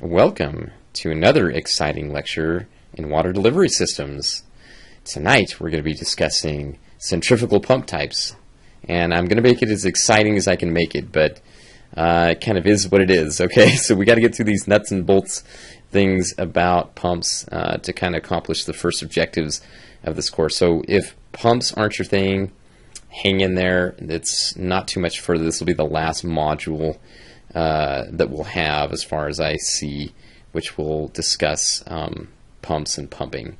Welcome to another exciting lecture in water delivery systems. Tonight we're going to be discussing centrifugal pump types, and I'm going to make it as exciting as I can make it, but it kind of is what it is, okay? So we got to get through these nuts and bolts things about pumps to kind of accomplish the first objectives of this course. So if pumps aren't your thing, hang in there. It's not too much further. This will be the last module that we'll have as far as I see, which will discuss pumps and pumping.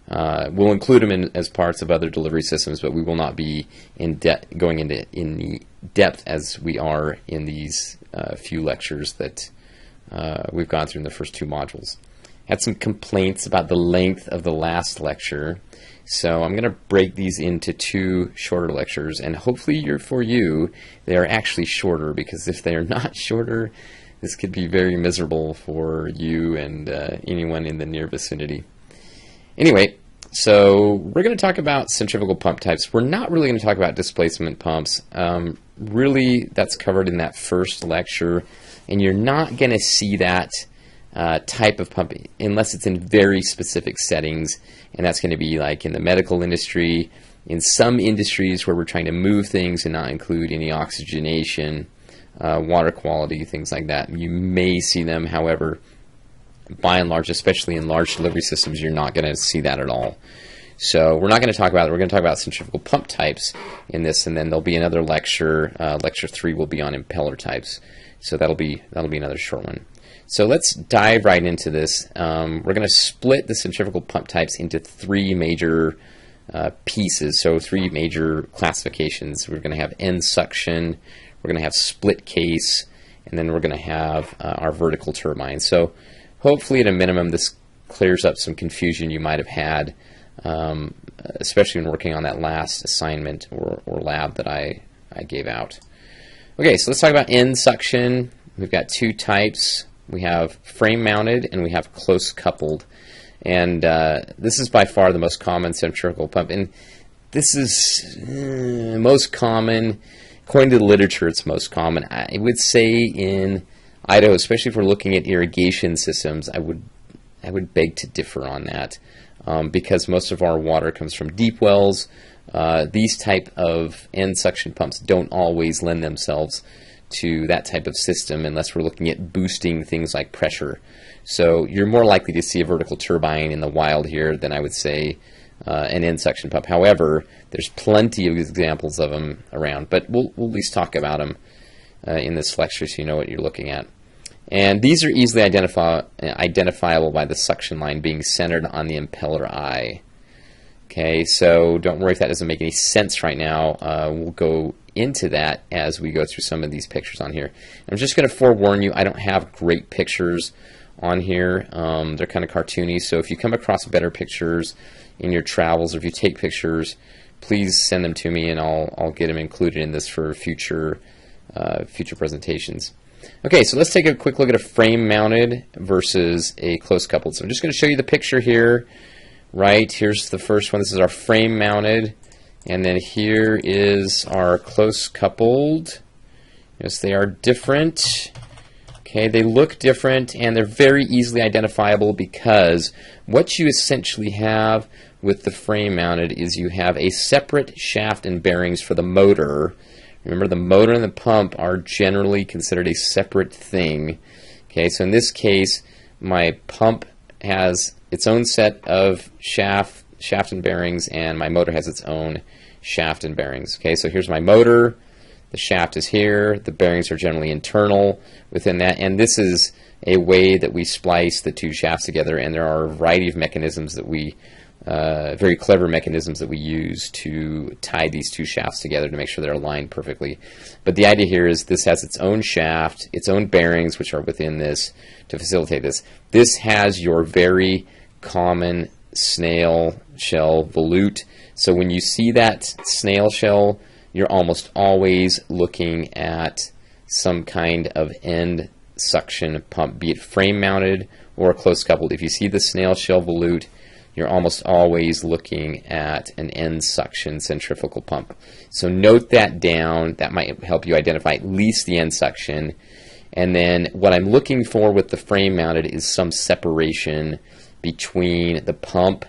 We'll include them as parts of other delivery systems, but we will not be going into the depth as we are in these few lectures that we've gone through in the first two modules. Had some complaints about the length of the last lecture, so I'm going to break these into two shorter lectures, and hopefully for you they are actually shorter, because if they are not shorter, this could be very miserable for you and anyone in the near vicinity. Anyway, so we're going to talk about centrifugal pump types. We're not really going to talk about displacement pumps. Really, that's covered in that first lecture, and you're not going to see that type of pump unless it's in very specific settings, and that's going to be like in the medical industry, in some industries where we're trying to move things and not include any oxygenation, water quality, things like that. You may see them, however, by and large, especially in large delivery systems, you're not going to see that at all. So we're not going to talk about it. We're going to talk about centrifugal pump types in this, and then there'll be another lecture. Lecture 3 will be on impeller types. So that'll be another short one. So let's dive right into this. We're going to split the centrifugal pump types into three major pieces, so three major classifications. We're going to have end suction, we're going to have split case, and then we're going to have our vertical turbine. So hopefully at a minimum this clears up some confusion you might have had, especially when working on that last assignment or lab that I gave out. Okay, so let's talk about end suction. We've got two types. We have frame mounted and we have close coupled, and this is by far the most common centrifugal pump, and this is most common according to the literature. It's most common, I would say, in Idaho, especially if we're looking at irrigation systems. I would beg to differ on that, because most of our water comes from deep wells. These type of end suction pumps don't always lend themselves to that type of system unless we're looking at boosting things like pressure. So you're more likely to see a vertical turbine in the wild here than I would say an end suction pump. However, there's plenty of examples of them around, but we'll at least talk about them in this lecture so you know what you're looking at. And these are easily identifiable by the suction line being centered on the impeller eye. Okay, so don't worry if that doesn't make any sense right now. We'll go into that as we go through some of these pictures on here. I'm just going to forewarn you, I don't have great pictures on here. They're kind of cartoony, so if you come across better pictures in your travels, or if you take pictures, please send them to me and I'll get them included in this for future presentations. Okay, so let's take a quick look at a frame mounted versus a close coupled. So I'm just going to show you the picture here. Right, here's the first one. This is our frame mounted, and then here is our close coupled. Yes, they are different. Okay, they look different, and they're very easily identifiable, because what you essentially have with the frame mounted is you have a separate shaft and bearings for the motor. Remember, the motor and the pump are generally considered a separate thing. Okay, so in this case, my pump has its own set of shaft and bearings, and my motor has its own shaft and bearings. Okay, so here's my motor, the shaft is here, the bearings are generally internal within that, and this is a way that we splice the two shafts together, and there are a variety of mechanisms that we, very clever mechanisms that we use to tie these two shafts together to make sure they're aligned perfectly. But the idea here is this has its own shaft, its own bearings, which are within this to facilitate this. This has your very common snail shell volute. So when you see that snail shell, you're almost always looking at some kind of end suction pump, be it frame mounted or close coupled. If you see the snail shell volute, you're almost always looking at an end suction centrifugal pump. So note that down. That might help you identify at least the end suction. And then what I'm looking for with the frame mounted is some separation between the pump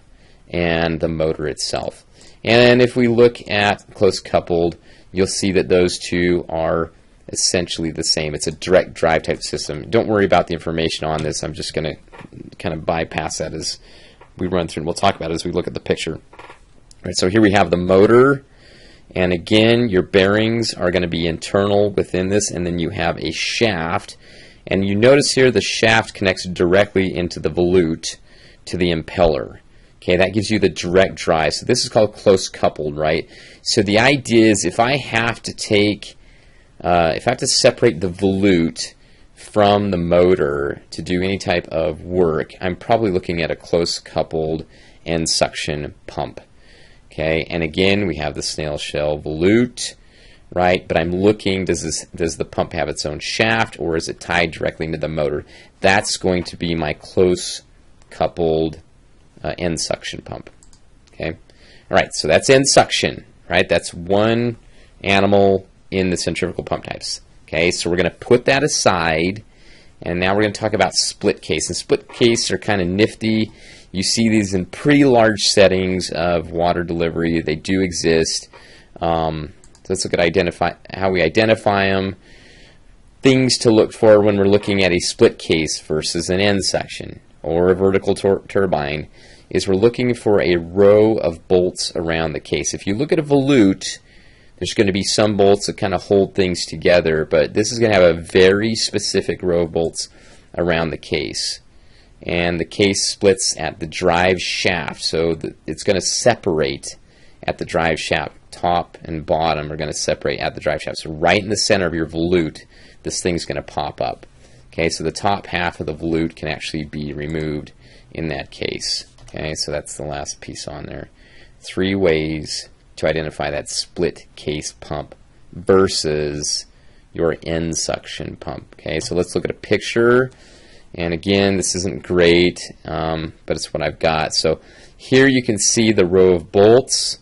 and the motor itself. And if we look at close coupled, you'll see that those two are essentially the same. It's a direct drive type system. Don't worry about the information on this. I'm just going to kind of bypass that as we run through, and we'll talk about it as we look at the picture. All right, so here we have the motor, and again, your bearings are going to be internal within this, and then you have a shaft. And you notice here the shaft connects directly into the volute to the impeller. Okay, that gives you the direct drive. So this is called close coupled, right? So the idea is if I have to separate the volute from the motor to do any type of work, I'm probably looking at a close coupled end suction pump. Okay, and again, we have the snail shell volute, right? But I'm looking, does the pump have its own shaft, or is it tied directly into the motor? That's going to be my close coupled end suction pump. Okay, all right, so that's end suction, right? That's one animal in the centrifugal pump types. Okay, so we're going to put that aside, and now we're going to talk about split case. And split case are kind of nifty. You see these in pretty large settings of water delivery. They do exist. So let's look at how we identify them. Things to look for when we're looking at a split case versus an end section or a vertical turbine is we're looking for a row of bolts around the case. If you look at a volute, there's going to be some bolts that kind of hold things together, but this is going to have a very specific row of bolts around the case. And the case splits at the drive shaft, so it's going to separate at the drive shaft. Top and bottom are going to separate at the drive shaft. So right in the center of your volute, this thing's going to pop up. Okay, so the top half of the volute can actually be removed in that case. Okay, so that's the last piece on there. 3 ways to identify that split case pump versus your end suction pump. Okay, so let's look at a picture. And again, this isn't great, but it's what I've got. So here you can see the row of bolts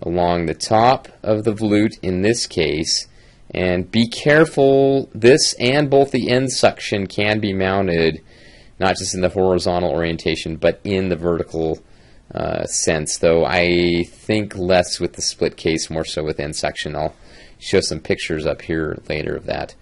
along the top of the volute in this case. And be careful, this and both the end suction can be mounted not just in the horizontal orientation, but in the vertical sense, though I think less with the split case, more so with end suction. I'll show some pictures up here later of that.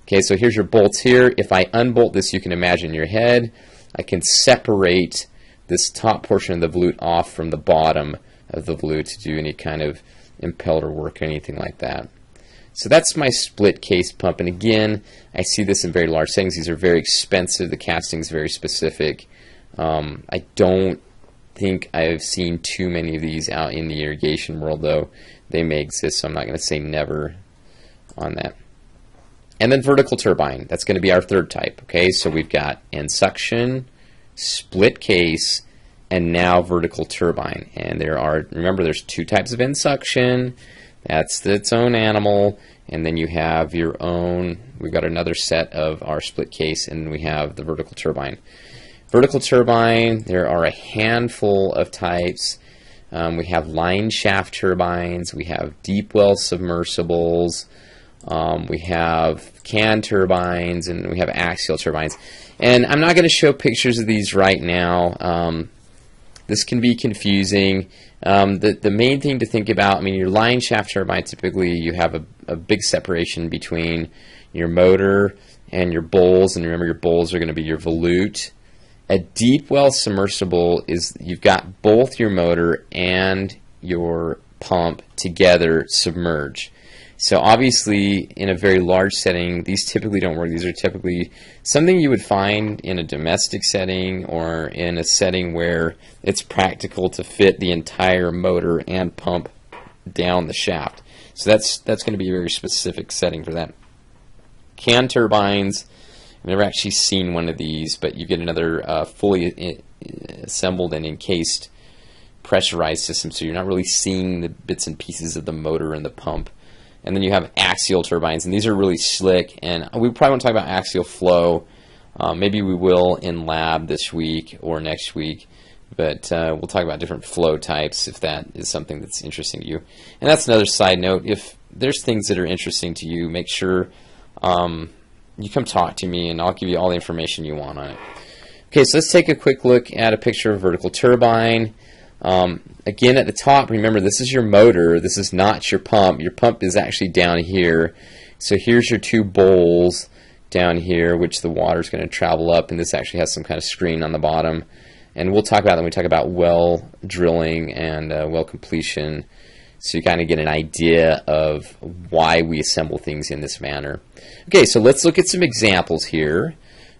Okay, so here's your bolts here. If I unbolt this, you can imagine your head. I can separate this top portion of the volute off from the bottom of the volute to do any kind of impeller work or anything like that. So that's my split case pump, and again, I see this in very large settings. These are very expensive. The casting is very specific. I don't think I've seen too many of these out in the irrigation world, though they may exist, so I'm not going to say never on that. And then vertical turbine, that's going to be our third type. Okay, so we've got end suction, split case, and now vertical turbine. And there are, remember, there's 2 types of end suction. That's its own animal, and then you have your own, we've got another set of our split case, and we have the vertical turbine. Vertical turbine, there are a handful of types. We have line shaft turbines, we have deep well submersibles, we have can turbines, and we have axial turbines. And I'm not going to show pictures of these right now. This can be confusing. The main thing to think about, I mean, your line shaft turbine, typically you have a big separation between your motor and your bowls, and remember your bowls are going to be your volute. A deep well submersible is you've got both your motor and your pump together submerged. So obviously in a very large setting, these typically don't work. These are typically something you would find in a domestic setting or in a setting where it's practical to fit the entire motor and pump down the shaft. So that's going to be a very specific setting for that. Can turbines, I've never actually seen one of these, but you get another fully assembled and encased pressurized system, so you're not really seeing the bits and pieces of the motor and the pump. And then you have axial turbines, and these are really slick, and we probably won't talk about axial flow. Maybe we will in lab this week or next week, but we'll talk about different flow types if that is something that's interesting to you. And that's another side note. If there's things that are interesting to you, make sure you come talk to me and I'll give you all the information you want on it. Okay, so let's take a quick look at a picture of a vertical turbine. Again, at the top, remember this is your motor, this is not your pump. Your pump is actually down here. So here's your two bowls down here, which the water is going to travel up, and this actually has some kind of screen on the bottom. And we'll talk about that when we talk about well drilling and well completion, so you kind of get an idea of why we assemble things in this manner. Okay, so let's look at some examples here.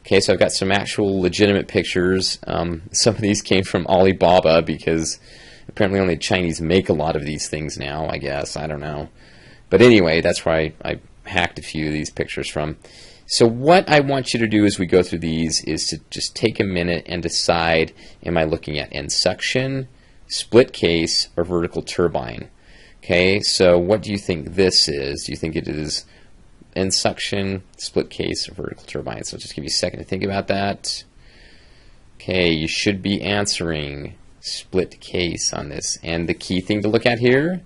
Okay, so I've got some actual legitimate pictures. Some of these came from Alibaba because apparently only Chinese make a lot of these things now, I guess. I don't know. But anyway, that's where I hacked a few of these pictures from. So what I want you to do as we go through these is to just take a minute and decide, am I looking at end suction, split case, or vertical turbine? Okay, so what do you think this is? Do you think it is end suction, split case, or vertical turbine? So just give you a second to think about that. Okay, you should be answering split case on this. And the key thing to look at here,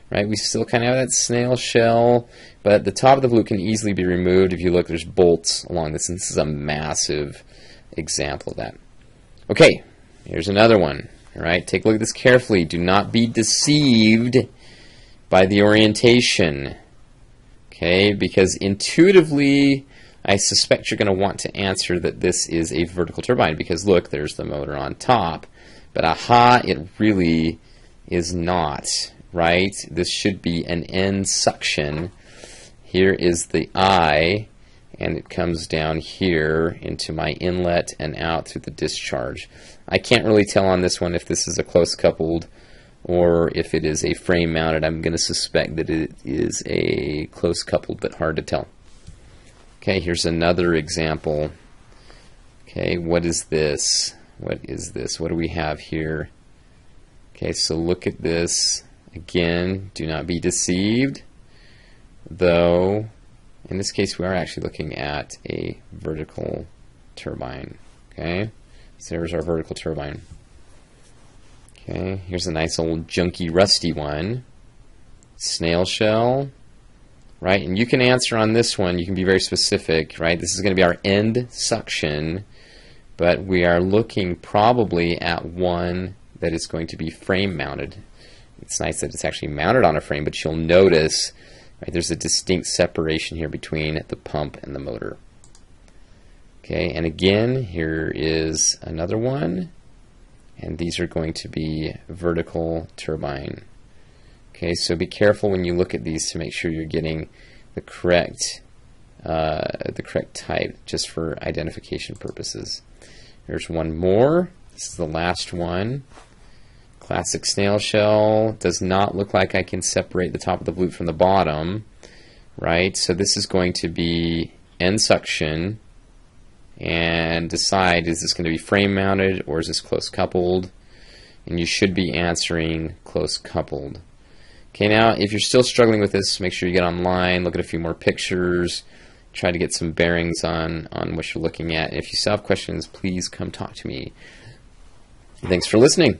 right, we still kind of have that snail shell, but the top of the flute can easily be removed. If you look, there's bolts along this, and this is a massive example of that. Okay, here's another one. All right, take a look at this carefully. Do not be deceived by the orientation. Okay, because intuitively, I suspect you're going to want to answer that this is a vertical turbine, because look, there's the motor on top. But aha, it really is not, right? This should be an end suction. Here is the eye, and it comes down here into my inlet and out through the discharge. I can't really tell on this one if this is a close coupled or if it is a frame mounted. I'm going to suspect that it is a close coupled, but hard to tell. Okay, here's another example. Okay, what is this? What is this? What do we have here? Okay, so look at this. Again, do not be deceived. Though, in this case, we are actually looking at a vertical turbine. Okay, so there's our vertical turbine. Okay, here's a nice old junky, rusty one. Snail shell, right? And you can answer on this one. You can be very specific, right? This is going to be our end suction, but we are looking probably at one that is going to be frame mounted. It's nice that it's actually mounted on a frame, but you'll notice, right, there's a distinct separation here between the pump and the motor. Okay, and again, here is another one, and these are going to be vertical turbine. Okay, so be careful when you look at these to make sure you're getting the correct type, just for identification purposes. Here's one more. This is the last one. Classic snail shell. Does not look like I can separate the top of the flute from the bottom, right? So this is going to be end suction, and decide, is this going to be frame mounted or is this close coupled? And you should be answering close coupled. Okay, now if you're still struggling with this, make sure you get online, look at a few more pictures, try to get some bearings on what you're looking at. And if you still have questions, please come talk to me. Thanks for listening.